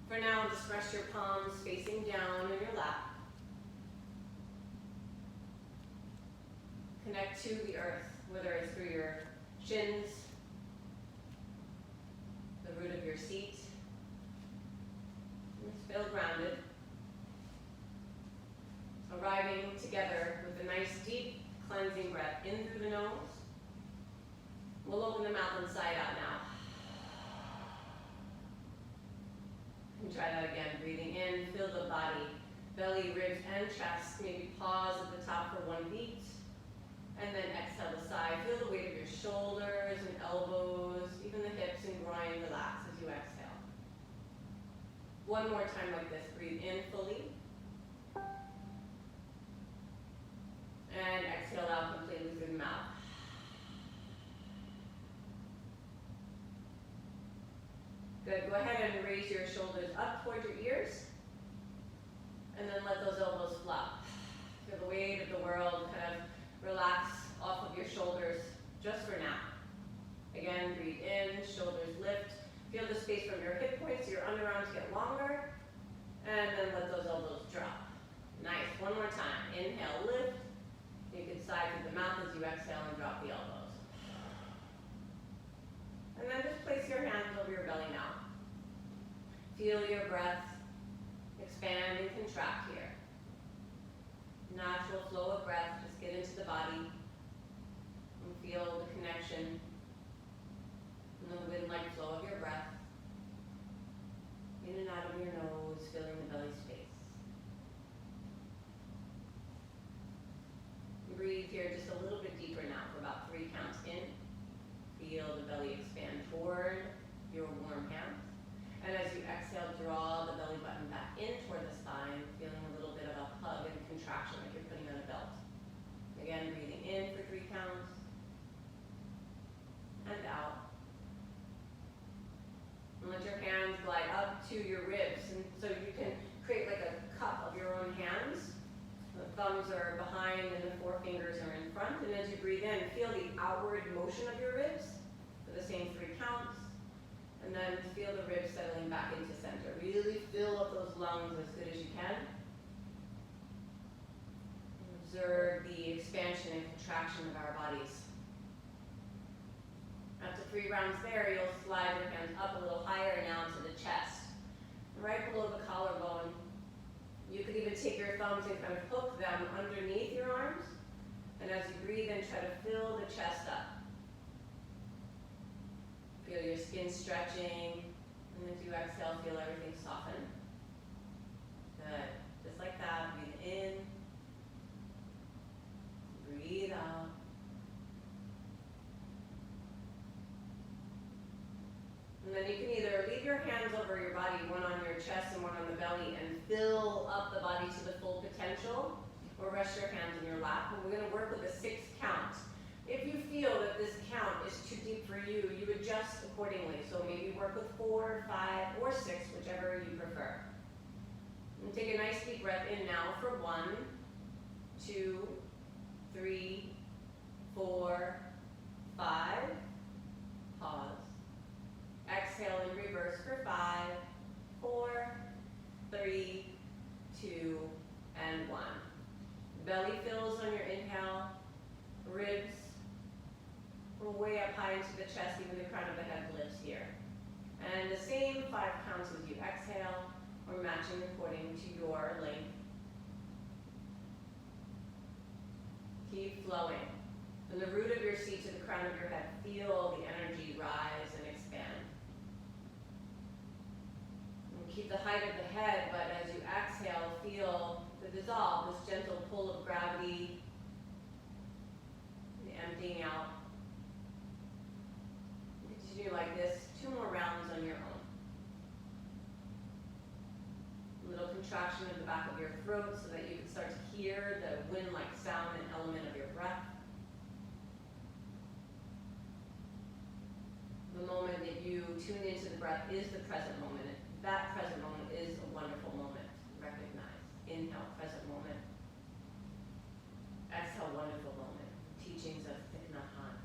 For now, just rest your palms facing down in your lap. Connect to the earth, whether it's through your shins, the root of your seat. Just feel grounded. Arriving together with a nice deep cleansing breath in through the nose. We'll open the mouth and side out now. And try that again. Breathing in, feel the body, belly, ribs, and chest. Maybe pause at the top for 1 beat. And then exhale to side. Feel the weight of your shoulders and elbows, even the hips and groin relax as you exhale. One more time like this. Breathe in fully. And exhale out completely through the mouth. Good. Go ahead and raise your shoulders up toward your ears. And then let those elbows flop. Feel the weight of the world kind of relax off of your shoulders just for now. Again, breathe in, shoulders lift. Feel the space from your hip points, your underarms get longer. And then let those elbows drop. Nice. One more time. Inhale, lift. You can side through the mouth as you exhale and drop the elbows. And then just place your hands over your belly now. Feel your breath expand and contract here. Natural flow of breath, just get into the body and feel the connection and the wind-like flow of your breath. In and out of your nose, filling the belly space. Breathe here just a little bit deeper now for about 3 counts in. Feel the belly expand toward your warm hands. And as you exhale, draw the belly button back in toward the spine, feeling a little bit of a hug and contraction like you're putting on a belt. Again, breathing in for 3 counts. And out. And let your hands glide up to your ribs. And so you can create like a cup of your own hands. The thumbs are behind and the forefingers are in front. And as you breathe in, feel the outward motion of your ribs for the same 3 counts. And then feel the ribs settling back into center. Really fill up those lungs as good as you can. And observe the expansion and contraction of our bodies. After 3 rounds there, you'll slide your hands up a little higher now to the chest. Right below the collarbone. You could even take your thumbs and kind of hook them underneath your arms. And as you breathe in, try to fill the chest up. Feel your skin stretching. And as you exhale, feel everything soften. Good. Just like that. Breathe in. Breathe out. And then you can either leave your hands over your body, one on your chest and one on the belly, and fill up the body to the full potential, or rest your hands in your lap. And we're going to work with a 6 count. If you feel that this count is too deep for you, you adjust accordingly. So maybe work with 4, 5, or 6, whichever you prefer. And take a nice deep breath in now for 1, 2, 3, 4, 5. Pause. Exhale in reverse for 5, 4, 3, 2, and 1. Belly fills on your inhale. Ribs go way up high into the chest, even the crown of the head lifts here. And the same 5 counts as you exhale, or matching according to your length. Keep flowing. From the root of your seat to the crown of your head, feel the energy rise and expand. And keep the height of the head, but as you exhale, feel the dissolve, this gentle pull of gravity, emptying out. Continue like this, 2 more rounds on your own. A little contraction in the back of your throat so that you can start to hear the wind-like sound and element of your breath. The moment that you tune into the breath is the present moment. That present moment is a wonderful moment. Recognize. Inhale, present moment. Exhale, wonderful moment. Teachings of Thich Nhat Hanh.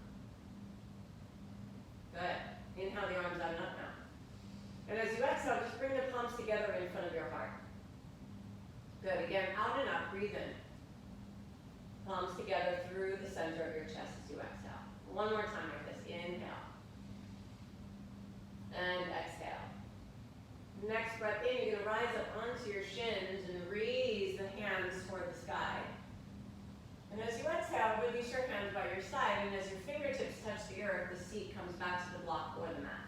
Good. Inhale the arms out and up now. And as you exhale, just bring the palms together in front of your heart. Good, again, out and up, breathe in. Palms together through the center of your chest as you exhale. One more time like this, inhale. And exhale. Next breath in, you're gonna rise up onto your shins and raise the hands toward the sky. And as you exhale, release your hands by your side, and as your fingertips touch the earth, the seat comes back to the block or the mat.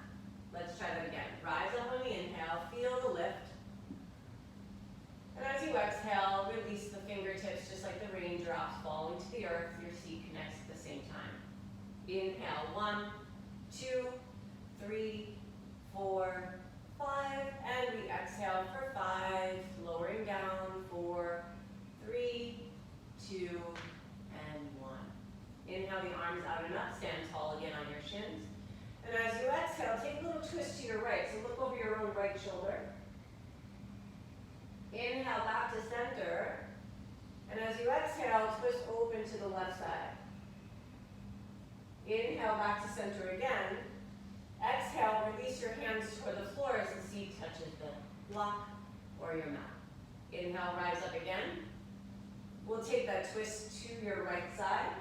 Let's try that again. Rise up on the inhale, feel the lift. And as you exhale, release the fingertips just like the raindrops falling to the earth. Your seat connects at the same time. Inhale, 1, 2, 3, 4, 5. And we exhale for 5, lowering down, 4, 3, 2, and 1. Inhale the arms out and up, stand tall again on your shins. And as you exhale, take a little twist to your right, so look over your own right shoulder. Inhale back to center, and as you exhale, twist open to the left side. Inhale back to center again. Exhale, release your hands toward the floor as the seat touches the block or your mat. Inhale, rise up again. We'll take that twist to your right side.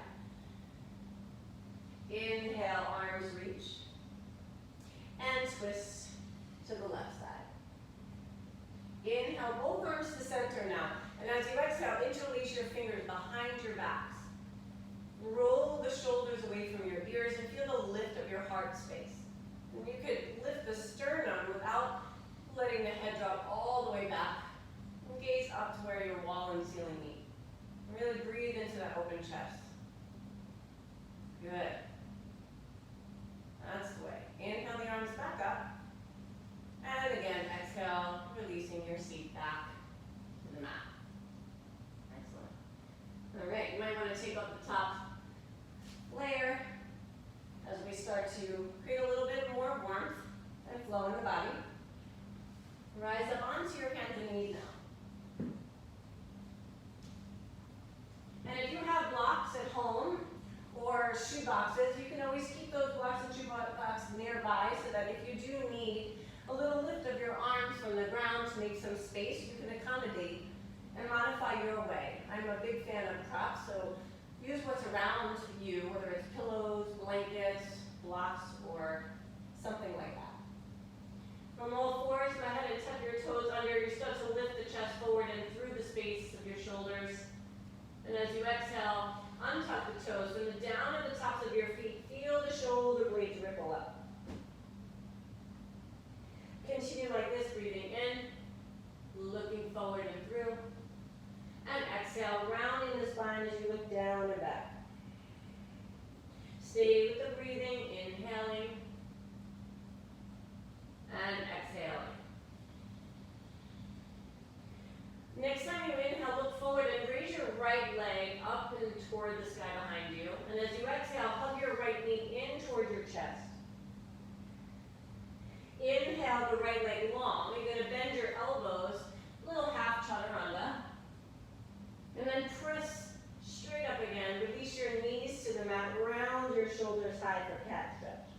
Inhale, arms reach. And twist to the left side. Inhale, both arms to center now. And as you exhale, interlace your fingers behind your backs. Roll the shoulders away from your ears and feel the lift of your heart space. And you could lift the sternum without letting the head drop all the way back. And gaze up to where your wall and ceiling meet. And really breathe into that open chest. Good. That's the way. Inhale the arms back up. And again, exhale, releasing your seat back to the mat. Excellent. All right, you might want to take up the top layer as we start to create a little bit more warmth and flow in the body. Rise up onto your hands and knees now. And if you have blocks at home or shoe boxes, you can always keep those blocks and shoe boxes nearby so that if you do need a little lift of your arms from the ground to make some space, you can accommodate and modify your way. I'm a big fan of props, so use what's around you, whether it's pillows, blankets, blocks, or something like that. From all fours, go ahead and tuck your toes under. You start to lift the chest forward and through the space of your shoulders. And as you exhale, untuck the toes. From the down of the tops of your feet, feel the shoulder blades ripple up. Continue like this, breathing in, looking forward and through. And exhale, rounding the spine as you look down and back. Stay with the breathing, inhaling and exhaling. Next time you inhale, look forward and raise your right leg up and toward the sky behind you. And as you exhale, hug your right knee in toward your chest. Inhale the right leg long. You're going to bend your elbows, little half chaturanga. And then press straight up again. Release your knees to the mat. Round your shoulders high for cat stretch.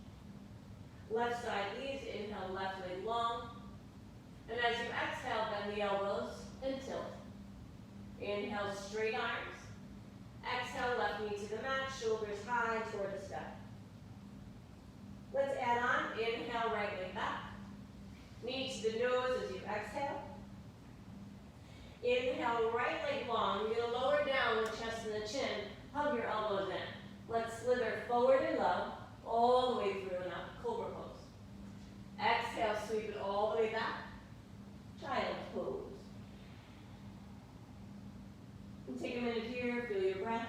Left side leads. Inhale, left leg long. And as you exhale, bend the elbows and tilt. Inhale, straight arms. Exhale, left knee to the mat. Shoulders high toward the sky. Let's add on. Inhale, right leg back. Knee to the nose as you exhale. Inhale, right leg long. You're going to lower down the chest and the chin. Hug your elbows in. Let's slither forward and low, all the way through and up. Cobra pose. Exhale, sweep it all the way back. Child's pose. And take a minute here, feel your breath.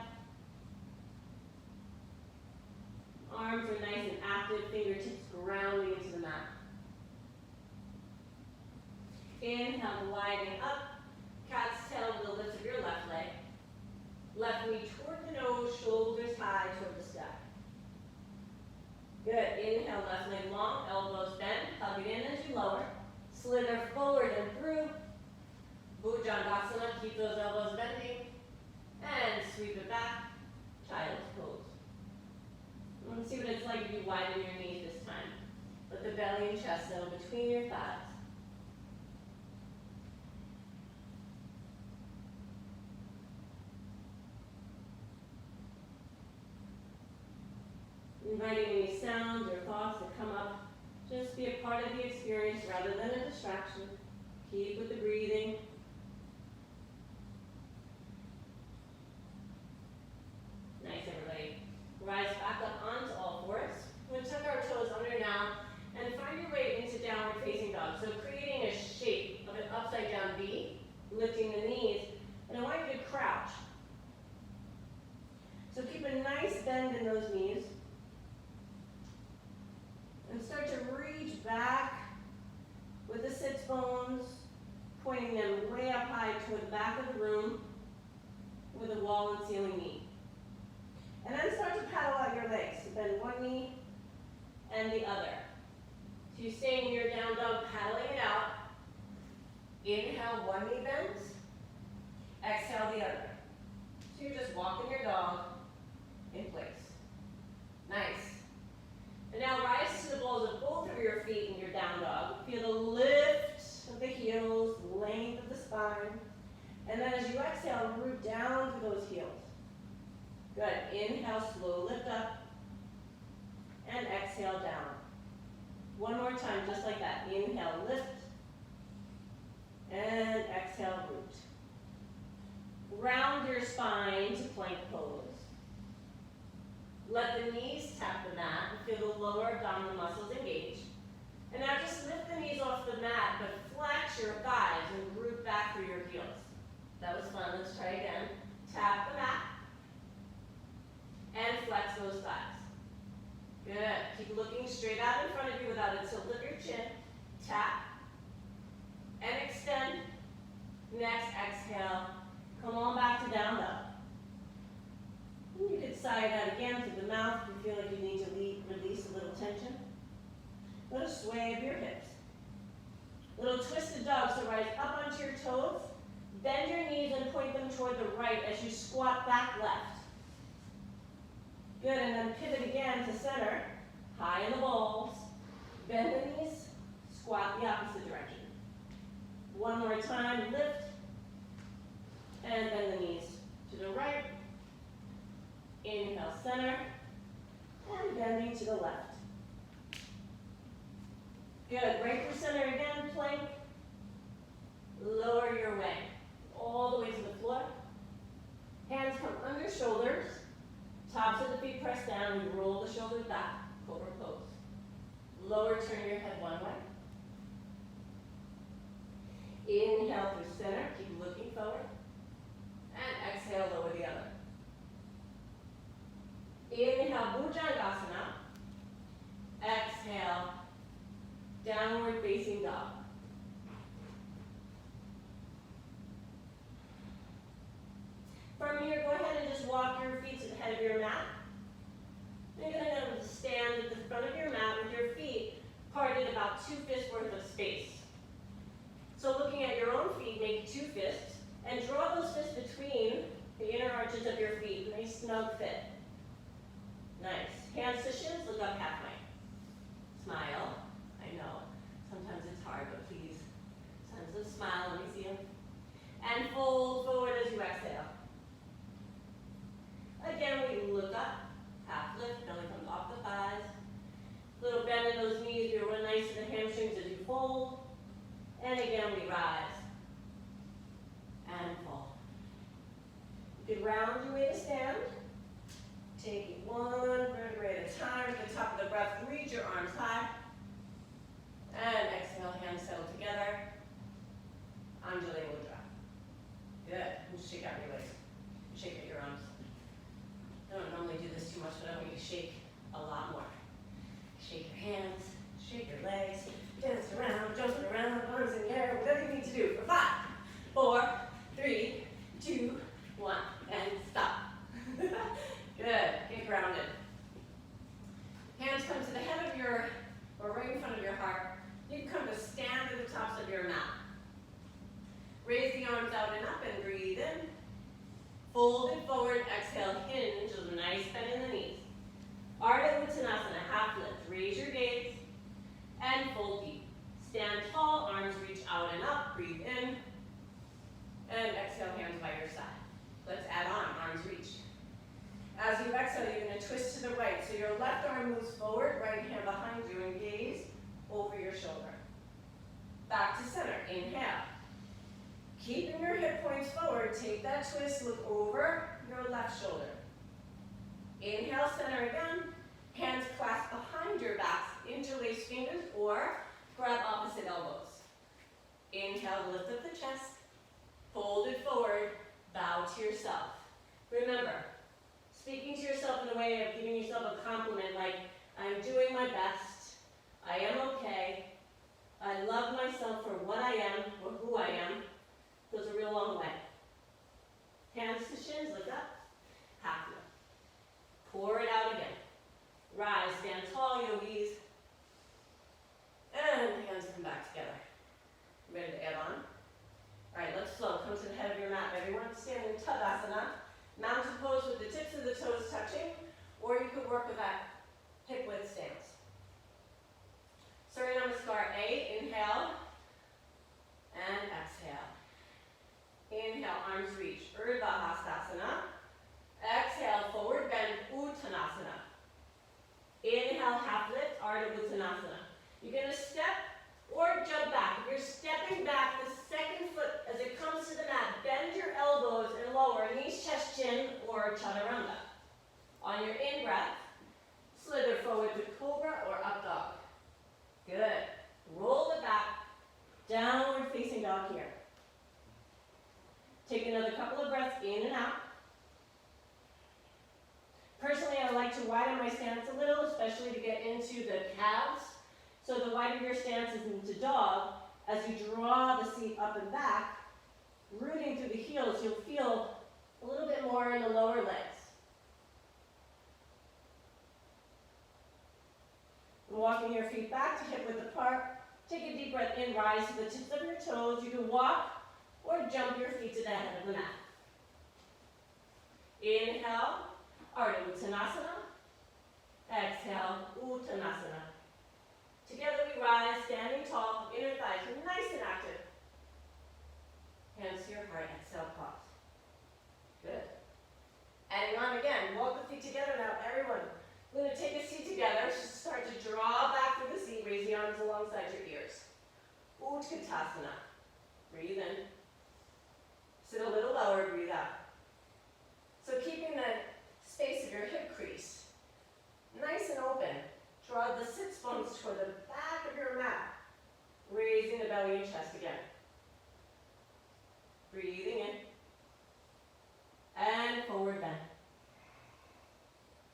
Arms are nice and active, fingertips grounding into the mat. Inhale, gliding up. Cat's tail to the lift of your left leg. Left knee toward the nose, shoulders high toward the sky. Good. Inhale, left leg long, elbows bent. Hug it in as you lower. Slither forward and through. Bhujangasana, keep those elbows bending. And sweep it back. Child's pose. Let's see what it's like if you widen your knees this time. Let the belly and chest settle between your thighs. Inviting any sounds or thoughts that come up. Just be a part of the experience rather than a distraction. Keep with the breathing. Nice, everybody. Rise back up onto all fours. We're going to tuck our toes under now and find your way into downward facing dog. So creating a shape of an upside down V, lifting the knees, and I want you to crouch. So keep a nice bend in those knees. And start to reach back with the sits bones, pointing them way up high toward the back of the room with a wall and ceiling knee. And then start to paddle out your legs. So bend one knee and the other. So you stay in your down dog, paddling it out. Inhale, one knee bends. Exhale, the other. So you're just walking your dog in place. Nice. And now rise to the balls of both of your feet in your down dog. Feel the lift of the heels, length of the spine. And then as you exhale, root down to those heels. Good. Inhale, slow lift up. And exhale, down. One more time, just like that. Inhale, lift. And exhale, root. Round your spine to plank pose. Let the knees tap the mat and feel the lower abdominal muscles engage. And now just lift the knees off the mat, but flex your thighs and root back through your heels. That was fun. Let's try again. Tap the mat. And flex those thighs. Good. Keep looking straight out in front of you without a tilt of your chin. Tap. And extend. Next, exhale. Come on back to down dog. You could sigh it out again through the mouth if you feel like you need to release a little tension. Little sway of your hips. Little twisted dog, so rise up onto your toes. Bend your knees and point them toward the right as you squat back left. Good, and then pivot again to center. High in the balls. Bend the knees, squat the opposite direction. One more time, lift. And bend the knees to the right. Inhale, center, and bending to the left. Good, right through center again, plank. Lower your way, all the way to the floor. Hands come under shoulders. Tops of the feet press down, we roll the shoulders back, cobra pose. Lower, turn your head one way. Inhale through center, keep looking forward. And exhale, lower the other. Inhale, Bhujangasana. Exhale, downward facing dog. From here, go ahead and just walk your feet to the head of your mat. You're going to stand at the front of your mat with your feet parted about 2 fists worth of space. So looking at your own feet, make 2 fists and draw those fists between the inner arches of your feet. Nice snug fit. Nice. Hands to shins, look up halfway. Smile. I know, sometimes it's hard, but please, send a smile, let me see them. And fold forward as you exhale. Again, we look up, half lift, belly comes off the thighs. Little bend in those knees, feel real nice to the hamstrings as you fold. And again, we rise. And fold. You can round your way to stand. Take it one vertebrae at a time. At the top of the breath, reach your arms high. And exhale, hands settle together. Anjali Mudra. Good. And shake out your legs. Shake out your arms. I don't normally do this too much, but I want you to shake a lot more. Shake your hands, shake your legs, dance around, jumping around, arms in the air, whatever you need to do for 5, 4, 3, 2, 1, and stop. Good. Get grounded. Hands come to the head of your, or right in front of your heart. You can come to stand at the tops of your mat. Raise the arms out and up and breathe in. Fold it forward, exhale, hinge with a nice bend in the knees. Ardha Uttanasana, half lift. Raise your gaze and fold deep. Stand tall, arms reach out and up, breathe in. And exhale, hands by your side. Let's add on, arms reach. As you exhale, you're going to and twist to the right. So your left arm moves forward, right hand behind you, and gaze over your shoulder. Back to center, inhale. Keeping your hip points forward, take that twist, look over your left shoulder. Inhale, center again. Hands clasped behind your backs, interlace fingers, or grab opposite elbows. Inhale, lift up the chest. Fold it forward, bow to yourself. Remember, speaking to yourself in a way of giving yourself a compliment like, I'm doing my best, I am okay, I love myself for what I am or who I am, goes a real long way. Hands to shins, lift up, half lift. Pour it out again. Rise, stand tall, yogis. And hands come back together. Ready to add on? All right, let's flow. Come to the head of your mat, everyone. Stand in Tadasana. Mountain pose with the tips of the toes touching, or you could work with that hip width stance. Surya Namaskar A, inhale, and exhale. Inhale, arms reach, Urdhva Hastasana. Exhale, forward bend, Uttanasana. Inhale, half lift, Ardha Uttanasana. You're going to step or jump back. If you're stepping back, the second foot, as it comes to the mat, bend your elbows and lower, knees, chest, chin, or chaturanga. On your in-breath, slither forward to cobra or up dog. Good. Roll it back, downward facing dog here. Take another couple of breaths in and out. Personally, I like to widen my stance a little, especially to get into the calves. So the wider your stance is into dog, as you draw the seat up and back, rooting through the heels, you'll feel a little bit more in the lower legs. Walking your feet back to hip width apart. Take a deep breath in, rise to the tips of your toes. You can walk or jump your feet to the head of the mat. Inhale, Ardha Uttanasana. Exhale, Uttanasana. Together we rise, standing tall, inner thighs nice and active. Hands to your heart, exhale, pause. Good. Adding on again, walk the feet together now, everyone. We're going to take a seat together, start to draw back through the seat, raise the arms alongside your ears. Utkatasana. Breathe in. Sit a little lower, breathe out. So keeping the space of your hip crease nice and open. Draw the sits bones toward the back of your mat. Raising the belly and chest again. Breathing in. And forward bend.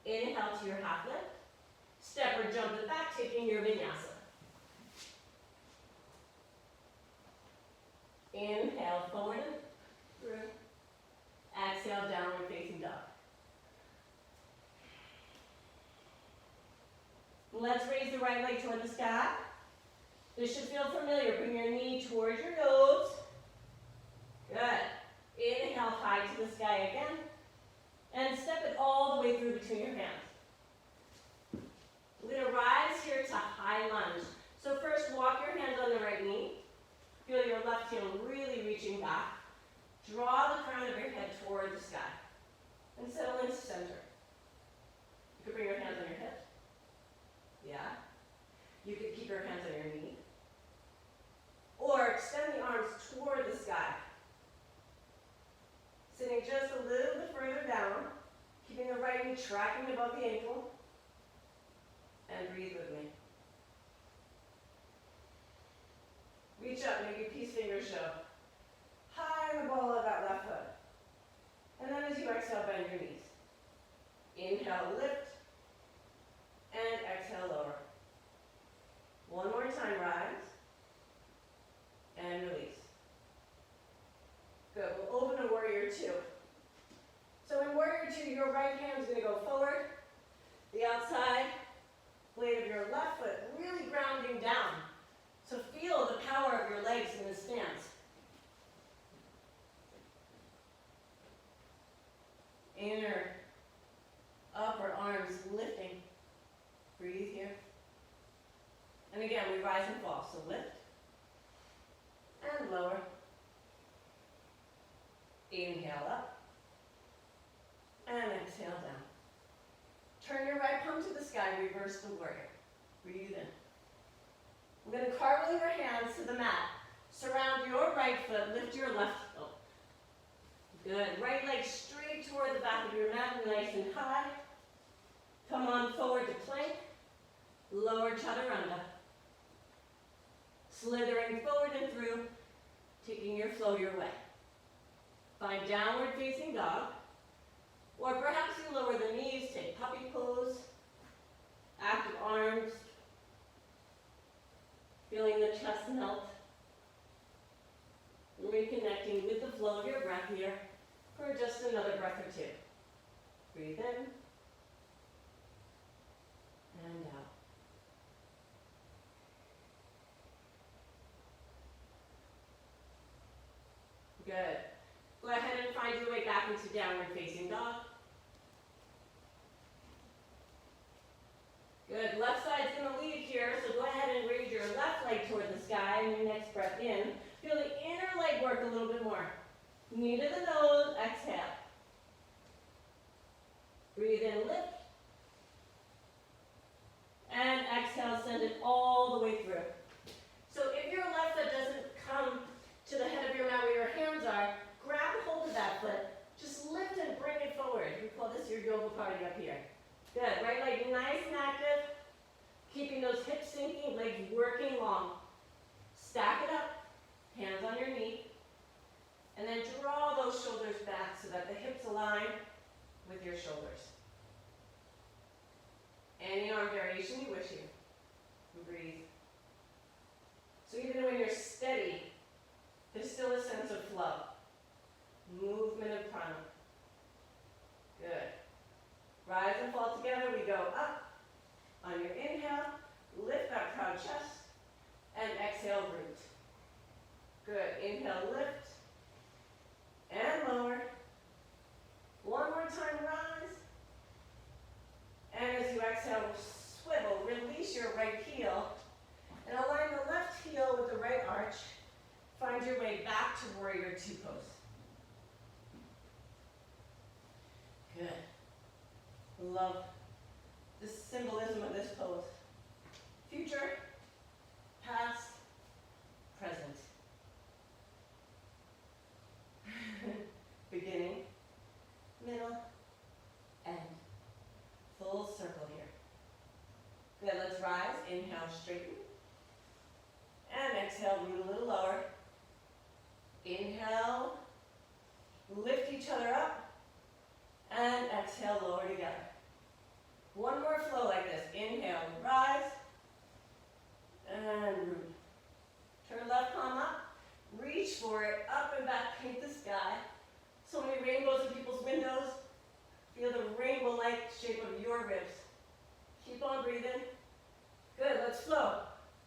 Inhale to your half lift. Step or jump it back, taking your vinyasa. Inhale, forward and through. Exhale, downward facing dog. Let's raise the right leg toward the sky. This should feel familiar. Bring your knee towards your nose. Good. Inhale, high to the sky again. And step it all the way through between your hands. We're going to rise here to high lunge. So first, walk your hands on the right knee. Feel your left heel really reaching back. Draw the crown of your head toward the sky. And settle into center. You could bring your hands on your hips. Yeah. You could keep your hands on your knee. Or extend the arms toward the sky. Sitting just a little bit further down, keeping the right knee tracking above the ankle. And breathe with me. Reach up, make your peace fingers show. High in the ball of that left foot. And then as you exhale, bend your knees. Inhale, lift. And exhale, lower. One more time, rise. And release. Good, we'll open to warrior two. So in warrior two, your right hand is going to go forward. The outside blade of your left foot really grounding down. So feel the power of your legs in this stance. Inner upper arm Surround your right foot, lift your left foot. Good. Right leg straight toward the back of your mat, nice and high. Come on forward to plank. Lower chaturanga. Slithering forward and through, taking your flow your way. Find downward facing dog. Or perhaps you lower the knees, take puppy pose. Active arms. Feeling the chest melt. Reconnecting with the flow of your breath here for just another breath or two. Breathe in and out. Good. Go ahead and find your way back into downward facing dog. Good. Left side's going to lead here, so go ahead and raise your left leg toward the sky and your next breath in. Feel the inner leg work a little bit more. Knee to the nose, exhale. Breathe in, lift. And exhale, send it all the way through. So if your left foot doesn't come to the head of your mat where your hands are, grab hold of that foot. Just lift and bring it forward. We call this your yoga party up here. Good. Right leg nice and active. Keeping those hips sinking, legs working long. Stack it up. Hands on your knee. And then draw those shoulders back so that the hips align with your shoulders. Any arm variation you wish here. Breathe. So even when you're steady, there's still a sense of flow. Movement of prana. Good. Rise and fall together. We go up. On your inhale, lift that proud chest. And exhale, root. Good. Inhale, lift. And lower. One more time, rise. And as you exhale, swivel. Release your right heel. And align the left heel with the right arch. Find your way back to warrior two pose. Good. Love the symbolism of this pose. Future, past, present. Beginning, middle, end. Full circle here. Good, let's rise. Inhale, straighten. And exhale, root a little lower. Inhale, lift each other up. And exhale, lower together. One more flow like this. Inhale, rise. And root. Turn left palm up. Reach for it. Up and back, paint the sky. So many rainbows in people's windows. Feel the rainbow-like shape of your ribs. Keep on breathing. Good, let's flow.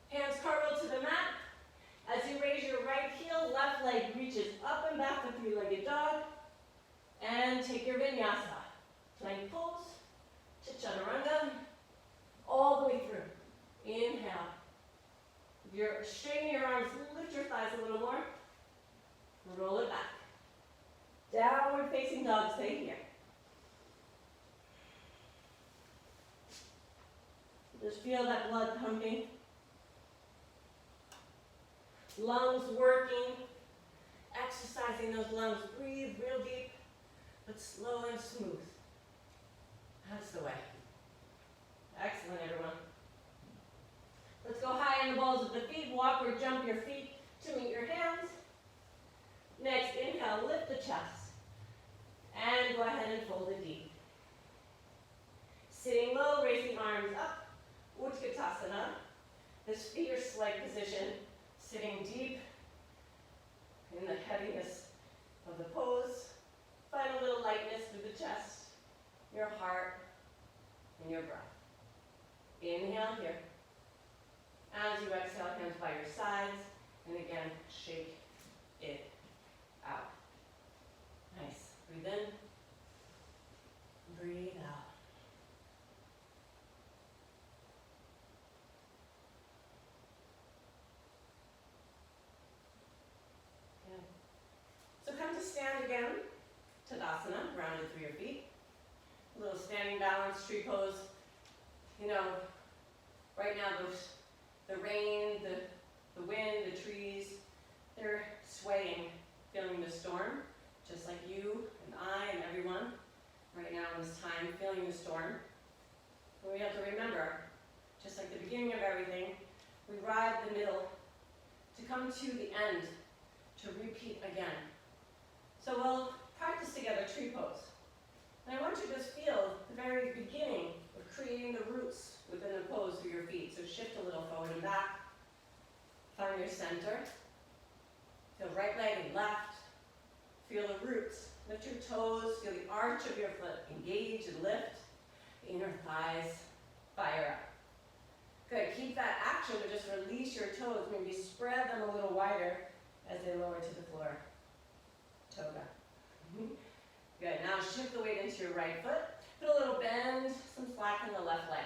Hands cartwheel to the mat. As you raise your right heel, left leg reaches up and back, the three-legged dog. And take your vinyasa. Plank pose to chaturanga. All the way through. Inhale. If you're straightening your arms, lift your thighs a little more. Roll it back. Downward facing dog, stay here. Just feel that blood pumping. Lungs working. Exercising those lungs. Breathe real deep, but slow and smooth. That's the way. Excellent, everyone. Let's go high on the balls of the feet. Walk or jump your feet to meet your hands. Next, inhale, lift the chest. And go ahead and fold it deep. Sitting low, raise the arms up. Utkatasana. This fierce-like position, sitting deep in the heaviness of the pose. Find a little lightness through the chest, your heart, and your breath. Inhale here. As you exhale, hands by your sides, and again, shake it out. Nice. Breathe in. Breathe out. Good. So come to stand again. Tadasana, grounded through your feet. A little standing balance, tree pose. You know, right now the rain, the wind, the trees, to repeat again. So we'll practice together tree pose. And I want you to just feel the very beginning of creating the roots within the pose for your feet. So shift a little forward and back. Find your center. Feel right leg and left. Feel the roots. Lift your toes. Feel the arch of your foot. Engage and lift. Inner thighs fire up. Good. Keep that action, but just release your toes. Maybe spread them a little wider as they lower to the floor. Toga. Good. Now shift the weight into your right foot. Put a little bend, some slack in the left leg.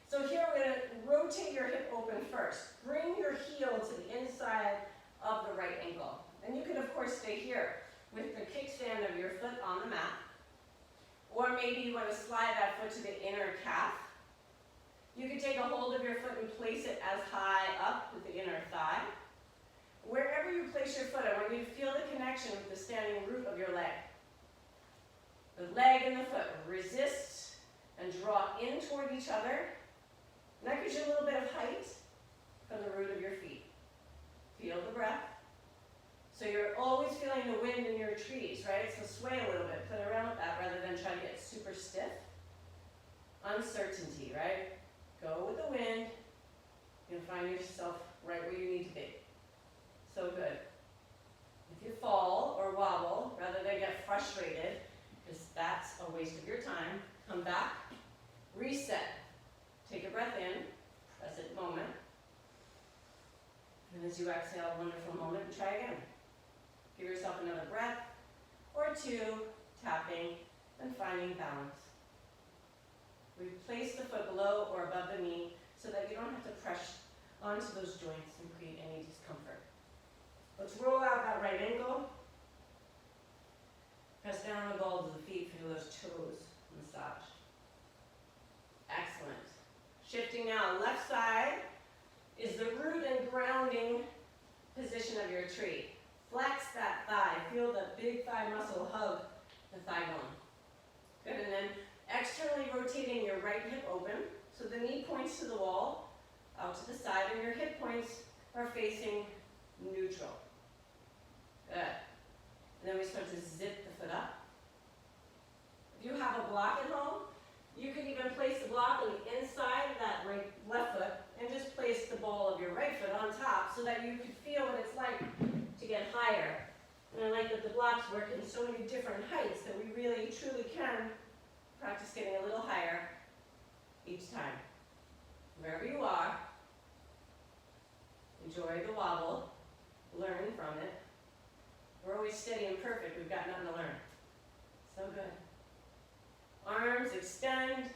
So here we're going to rotate your hip open first. Bring your heel to the inside of the right ankle. And you can, of course, stay here with the kickstand of your foot on the mat. Or maybe you want to slide that foot to the inner calf. You can take a hold of your foot and place it as high up with the inner thigh. Wherever you place your foot, I want you to feel the connection with the standing root of your leg. The leg and the foot resist and draw in toward each other. And that gives you a little bit of height from the root of your feet. Feel the breath. So you're always feeling the wind in your trees, right? So sway a little bit, play around with that rather than try to get super stiff. Uncertainty, right? Go with the wind. You'll find yourself right where you need to be. So good. If you fall or wobble, rather than get frustrated, because that's a waste of your time, come back, reset. Take a breath in, present moment. And as you exhale, wonderful moment, and try again. Give yourself another breath or two, tapping and finding balance. We place the foot below or above the knee so that you don't have to press onto those joints and create any discomfort. Let's roll out that right ankle. Press down the balls of the feet, feel those toes massage. Excellent. Shifting now, left side is the root and grounding position of your tree. Flex that thigh, feel the big thigh muscle hug the thigh bone. Good, and then externally rotating your right hip open, so the knee points to the wall, out to the side, and your hip points are facing neutral. Good. And then we start to zip the foot up. If you have a block at home, you can even place the block on the inside of that left foot and just place the ball of your right foot on top so that you can feel what it's like to get higher. And I like that the blocks work in so many different heights that we really, truly can practice getting a little higher each time. Wherever you are, enjoy the wobble, learn from it. We're always steady and perfect. We've got nothing to learn. So good. Arms extend,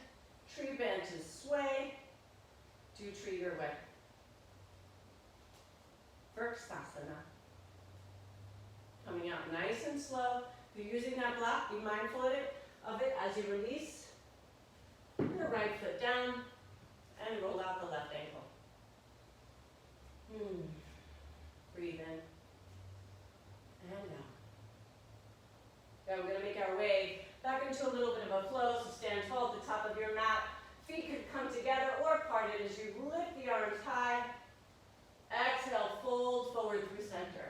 tree branches sway. Do tree your way. Savasana. Coming out nice and slow. If you're using that block, be mindful of it as you release. Your right foot down and roll out the left ankle. Breathe in and out. Now we're going to make our way back into a little bit of a flow, so stand tall at the top of your mat. Feet could come together or parted as you lift the arms high. Exhale, fold forward through center.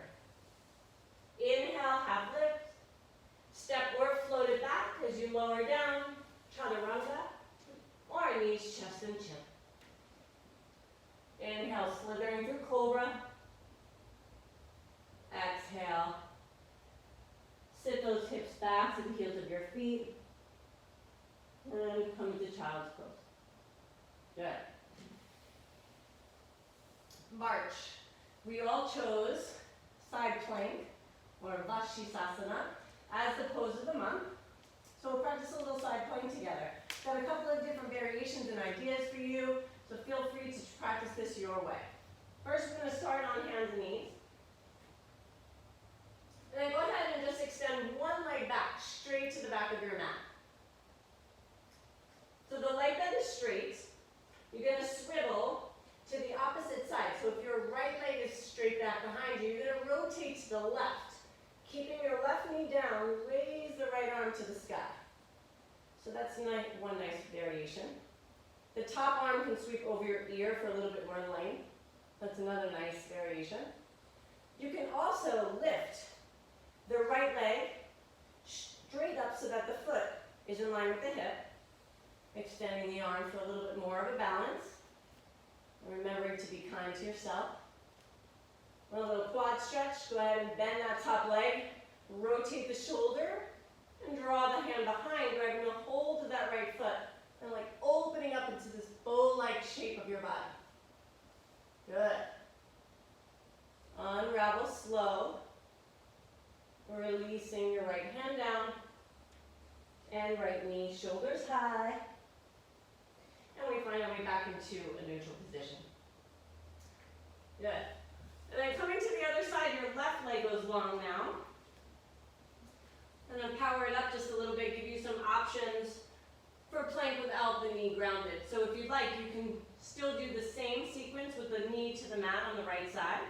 Inhale, half lift. Step or float it back as you lower down. Chaturanga, or knees, chest, and chin. Inhale, slithering through cobra. Exhale. Sit those hips back to the heels of your feet. And come to child's pose. Good. March. We all chose side plank or vashisasana as the pose of the month. So we'll practice a little side plank together. Got a couple of different variations and ideas for you, so feel free to practice this your way. First, we're going to start on hands and knees. And then go ahead and just extend one leg back, straight to the back of your mat. So the leg that is straight, you're going to swivel to the opposite side. So if your right leg is straight back behind you, you're going to rotate to the left. Keeping your left knee down, raise the right arm to the sky. So that's one nice variation. The top arm can sweep over your ear for a little bit more length. That's another nice variation. You can also lift to be kind to yourself. A little quad stretch. Go ahead and bend that top leg. Rotate the shoulder and draw the hand behind, grabbing a hold of that right foot and like opening up into this bow-like shape of your body. Good. Unravel slow. Releasing your right hand down and right knee, shoulders high. And we find our way back into a neutral position. Good. And then coming to the other side, your left leg goes long now. And then power it up just a little bit, give you some options for plank without the knee grounded. So if you'd like, you can still do the same sequence with the knee to the mat on the right side.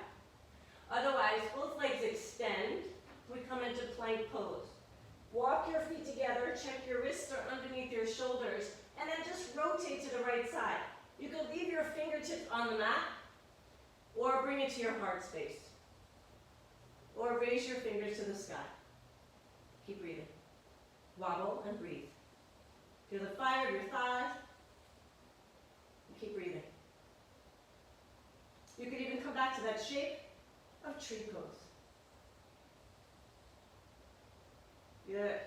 Otherwise, both legs extend. We come into plank pose. Walk your feet together, check your wrists are underneath your shoulders, and then just rotate to the right side. You can leave your fingertips on the mat, or bring it to your heart space. Or raise your fingers to the sky. Keep breathing. Wobble and breathe. Feel the fire of your thighs. And keep breathing. You could even come back to that shape of tree pose. Good.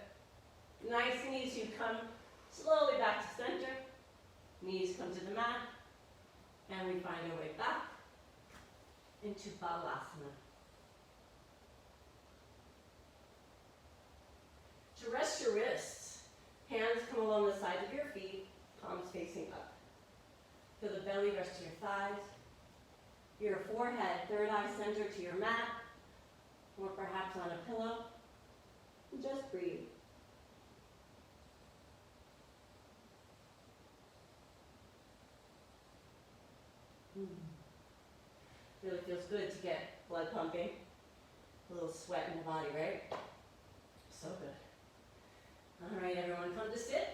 Nice and easy. You come slowly back to center. Knees come to the mat. And we find our way back into Balasana. To rest your wrists, hands come along the sides of your feet, palms facing up. Feel the belly rest to your thighs, your forehead, third eye center to your mat, or perhaps on a pillow. And just breathe. Really feels good to get blood pumping, a little sweat in the body, right? So good. All right, everyone, come to sit.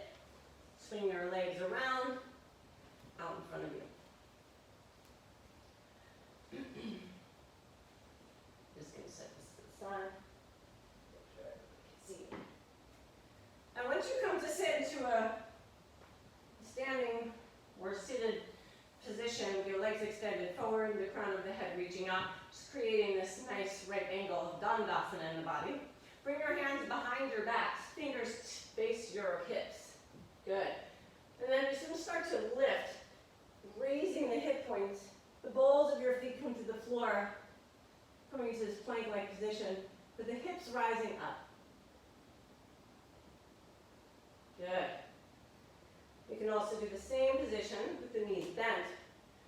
Swing your legs around, out in front of you. Just going to set this to the side. Make sure everybody can see. And once you come to sit into a standing or seated position with your legs extended forward, the crown of the head reaching up, just creating this nice right angle of Dandasana in the body. Bring your hands behind your backs, fingers face your hips. Good. And then you're just going to start to lift, raising the hip points. The balls of your feet come to the floor, coming to this plank-like position, with the hips rising up. Good. You can also do the same position with the knees bent.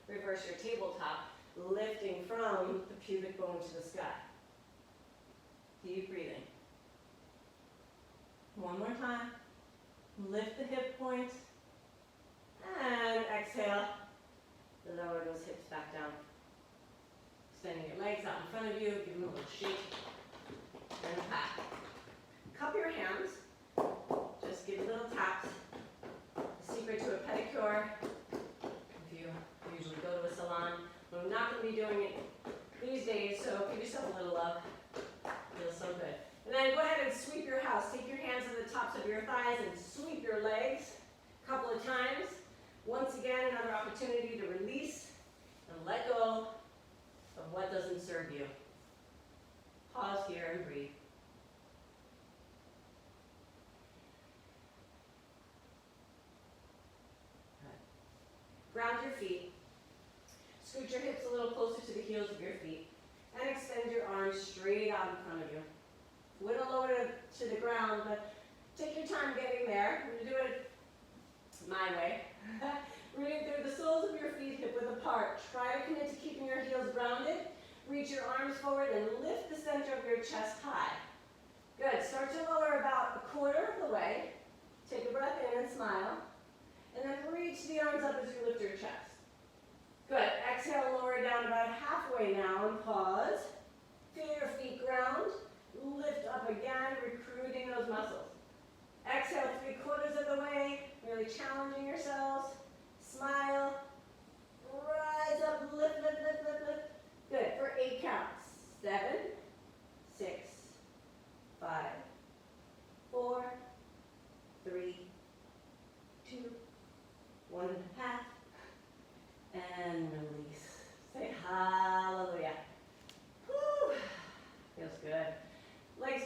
Reverse your tabletop, lifting from the pubic bone to the sky. Keep breathing. One more time. Lift the hip points. And exhale. Lower those hips back down. Extending your legs out in front of you. Give them a little shake. And pat. Cup your hands. Just give little taps. The secret to a pedicure, if you usually go to a salon, we're not going to be doing it these days, so give yourself a little love. Feels so good. And then go ahead and sweep your house. Take your hands to the tops of your thighs and sweep your legs a couple of times. Once again, another opportunity to release and let go of what doesn't serve you. Pause here and breathe. Ground your feet. Scoot your hips a little closer to the heels of your feet. And extend your arms straight out in front of you. Whittle lower to the ground, but take your time getting there. We're going to do it my way. We're going to do the soles of your feet hip width apart. Try to commit to keeping your heels grounded. Reach your arms forward and lift the center of your chest high. Good. Start to lower about a quarter of the way. Take a breath in and smile. And then reach the arms up as you lift your chest. Good. Exhale, lower down about halfway now and pause. Feel your feet ground. Lift up again, recruiting those muscles. Exhale 3/4 of the way, really challenging yourselves. Smile. Rise up, lift, lift, lift, lift, lift. Good. For 8 counts. 7, 6, 5, 4, 3, 2, 1.5, and release.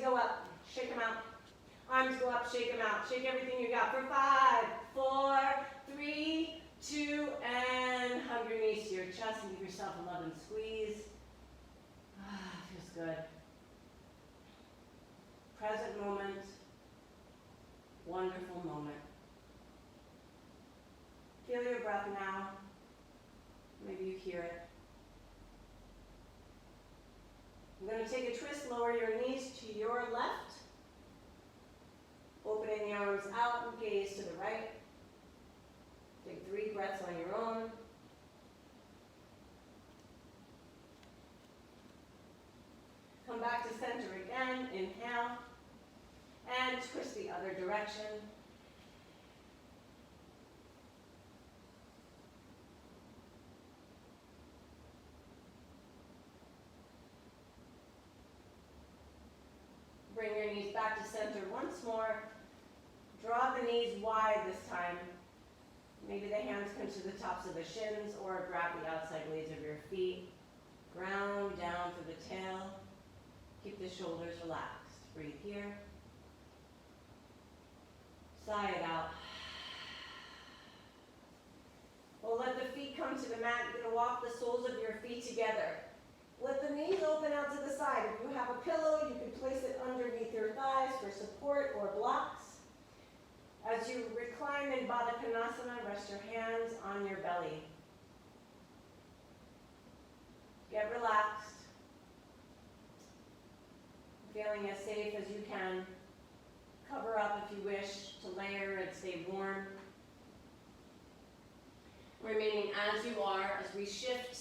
go up, shake them out. Arms go up, shake them out. Shake everything you got for 5, 4, 3, 2, and hug your knees to your chest and give yourself a love and squeeze. Feels good. Present moment. Wonderful moment. Feel your breath now. Maybe you hear it. I'm going to take a twist, lower your knees to your left. Opening the arms out and gaze to the right. Take 3 breaths on your own. Come back to center again. Inhale. And twist the other direction. Bring your knees back to center once more. Draw the knees wide this time. Maybe the hands come to the tops of the shins or grab the outside blades of your feet. Ground down through the tail. Keep the shoulders relaxed. Breathe here. Sigh it out. Well, let the feet come to the mat. You're going to walk the soles of your feet together. Let the knees open out to the side. If you have a pillow, you can place it underneath your thighs for support or blocks. As you recline in Baddha Konasana, rest your hands on your belly. Get relaxed. Feeling as safe as you can. Cover up if you wish to layer and stay warm. Remaining as you are as we shift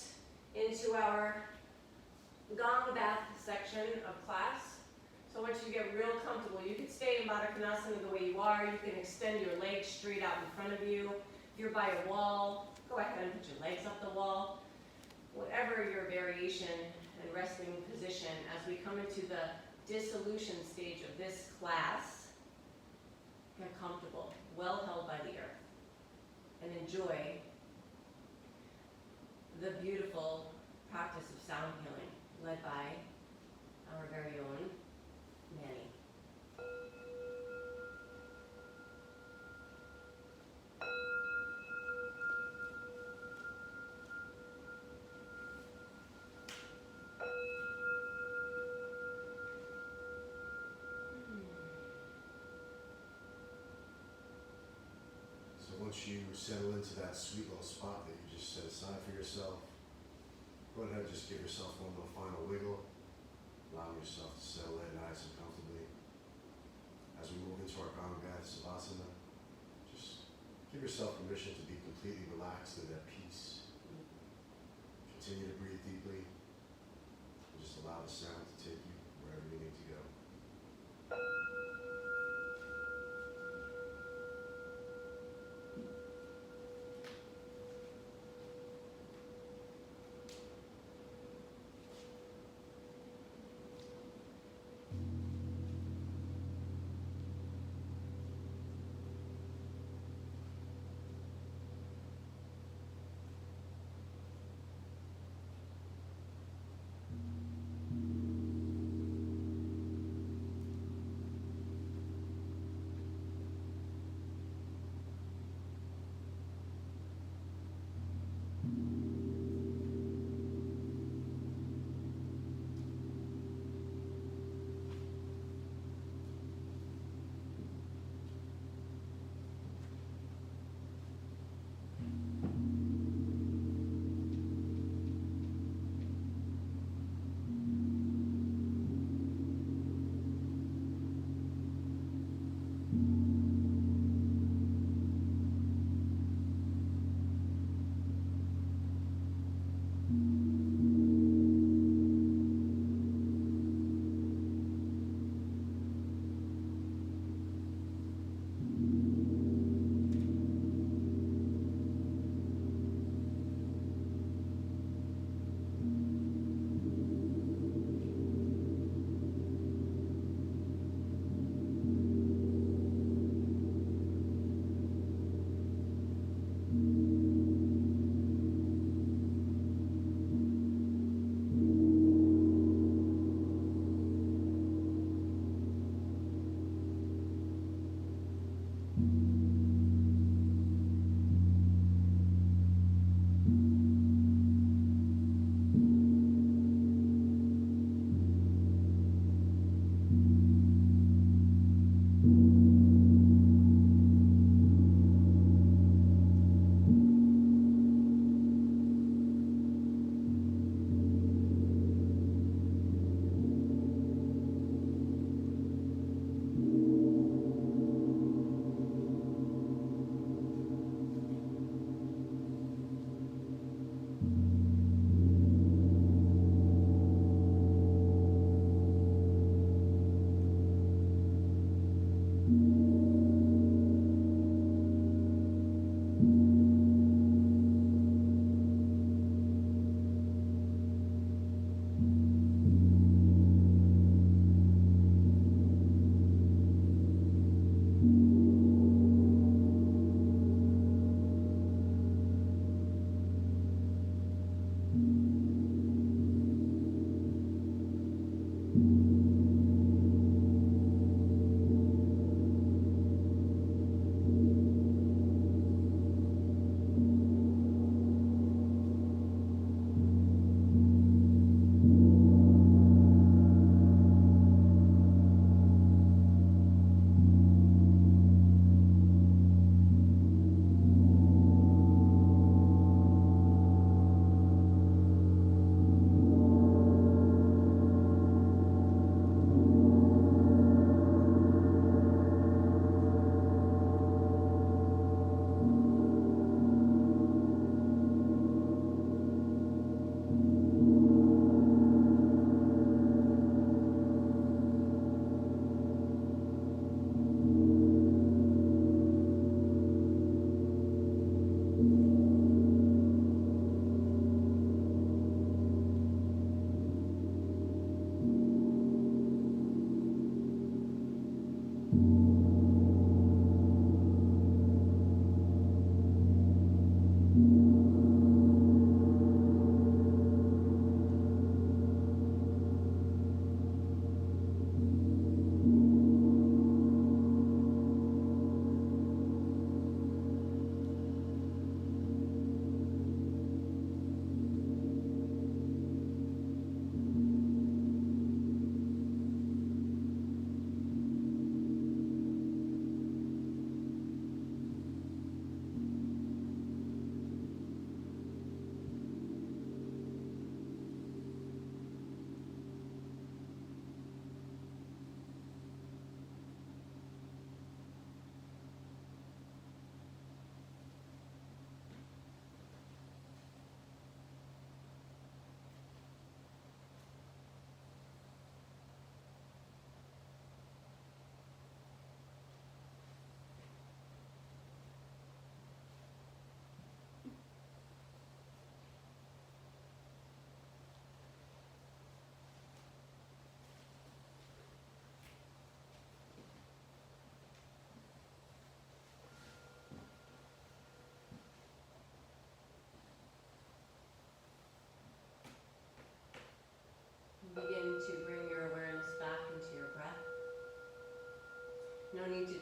into our Gong bath section of class. So once you get real comfortable, you can stay in Baddha Konasana the way you are. You can extend your legs straight out in front of you. If you're by a wall, go ahead and put your legs up the wall. Whatever your variation and resting position, as we come into the dissolution stage of this class, get comfortable, well held by the earth, and enjoy the beautiful practice of sound healing led by our very own Manny. So once you settle into that sweet little spot that you just set aside for yourself, go ahead and just give yourself one little final wiggle, allowing yourself to settle in nice and comfortably. As we move into our Gong bath savasana, just give yourself permission to be completely relaxed and at peace. Continue to breathe deeply, and just allow the sound to take you wherever you need to go.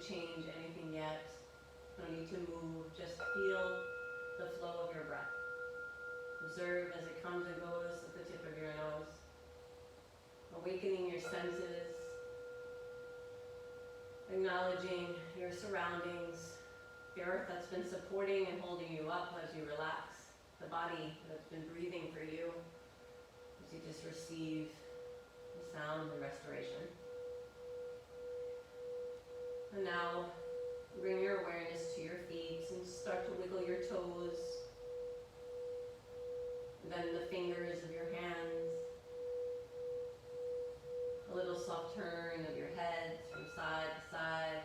change anything yet. No need to move. Just feel the flow of your breath. Observe as it comes and goes at the tip of your nose. Awakening your senses. Acknowledging your surroundings. The earth that's been supporting and holding you up as you relax. The body that's been breathing for you as you just receive the sound and restoration. And now, bring your awareness to your feet and start to wiggle your toes. Then the fingers of your hands. A little soft turn of your head from side to side.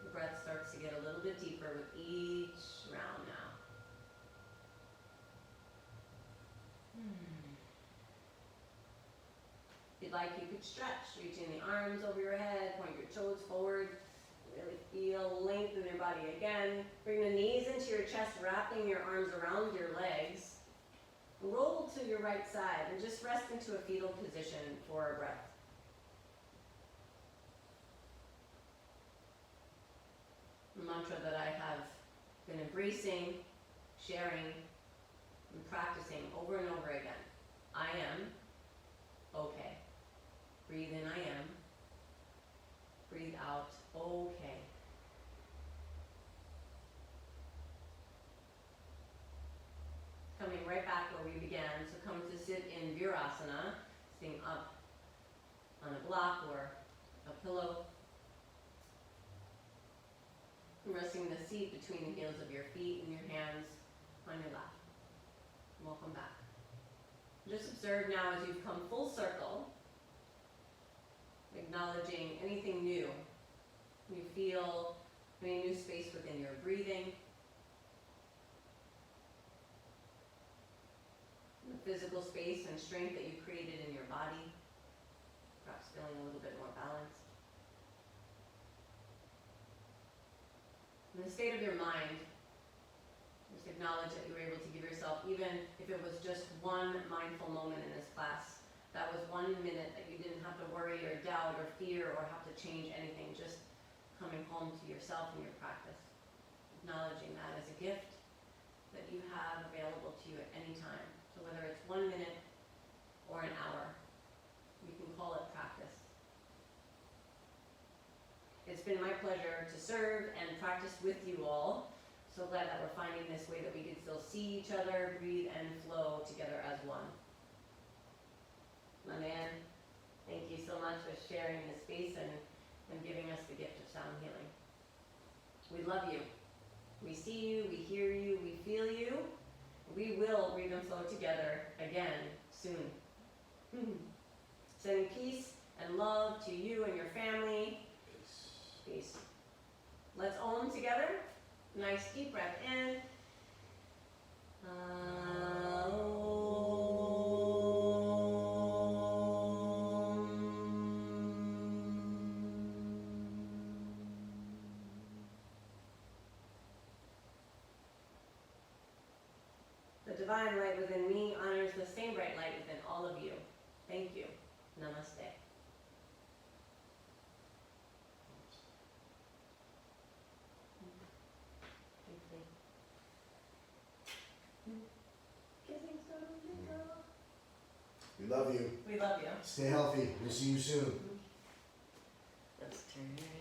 The breath starts to get a little bit deeper with each round now. If you'd like, you could stretch, reaching the arms over your head, point your toes forward. Really feel length in your body again. Bring the knees into your chest, wrapping your arms around your legs. Roll to your right side and just rest into a fetal position for a breath. A mantra that I have been embracing, sharing, and practicing over and over again. I am okay. Breathe in, I am. Breathe out, okay. Coming right back where we began, so come to sit in Virasana, sitting up on a block or a pillow. And resting the seat between the heels of your feet and your hands on your lap. Welcome back. Just observe now as you've come full circle, acknowledging anything new. You feel any new space within your breathing, the physical space and strength that you created in your body, perhaps feeling a little bit more balanced. In the state of your mind, just acknowledge that you were able to give yourself, even if it was just one mindful moment in this class, that was 1 minute that you didn't have to worry or doubt or fear or have to change anything, just coming home to yourself and your practice. Acknowledging that as a gift that you have available to you at any time. So whether it's 1 minute or an hour, you can call it practice. It's been my pleasure to serve and practice with you all. So glad that we're finding this way that we can still see each other, breathe, and flow together as one. My man, thank you so much for sharing this space and giving us the gift of sound healing. We love you. We see you, we hear you, we feel you. We will breathe and flow together again soon. Sending peace and love to you and your family. Peace. Let's Om together. Nice deep breath in. The divine light within me honors the same bright light within all of you. Thank you. Namaste. We love you. We love you. Stay healthy. We'll see you soon. Let's turn it